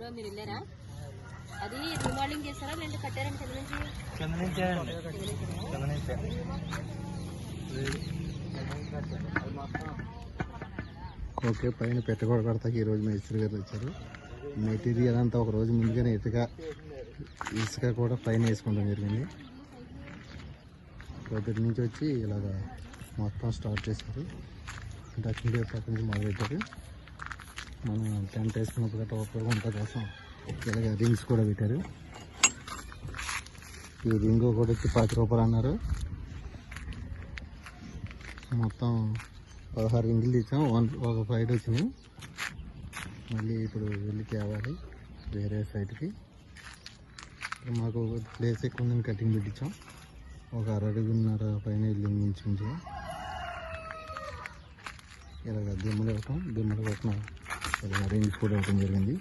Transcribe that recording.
లో మీరు వెళ్ళారా? అది రీమోడలింగ్ చేస్తారా లేదంటే కట్టారండి కింద నుంచి? ఓకే, పైన పెట్టగోడ కడతాకి ఈరోజు మేస్త్రి గారు వచ్చారు. మెటీరియల్ అంతా ఒక రోజు ముందుగానే ఇసుక కూడా పైన వేసుకోవడం జరిగింది. పొద్దుటి నుంచి వచ్చి ఇలాగ మొత్తం స్టార్ట్ చేశారు. డస్టింగ్ పేపర్ నుంచి మొదలుపెట్టారు. మనం టెంట్ వేసుకున్నప్పుడు గట్రా ఉపయోగం కోసం ఇలాగ రింగ్స్ కూడా పెట్టారు. ఈ రింగ్ కూడా వచ్చి 10 రూపాయలు అన్నారు. మొత్తం 16 రింగులు తెచ్చాం. ఒక సైడ్ వచ్చినాయి. మళ్ళీ ఇప్పుడు వెళ్ళి తేవాలి వేరే సైడ్కి. మాకు ప్లేస్ ఎక్కువ ఉందని కటింగ్ పెట్టించాం. ఒక 6 అడుగున్నర పైన లింగించి ఇలాగ దిమ్మలు ఇవ్వటం, దిమ్మలు కొట్టిన ఇలా రింగ్స్ కూడా ఇవ్వటం జరిగింది.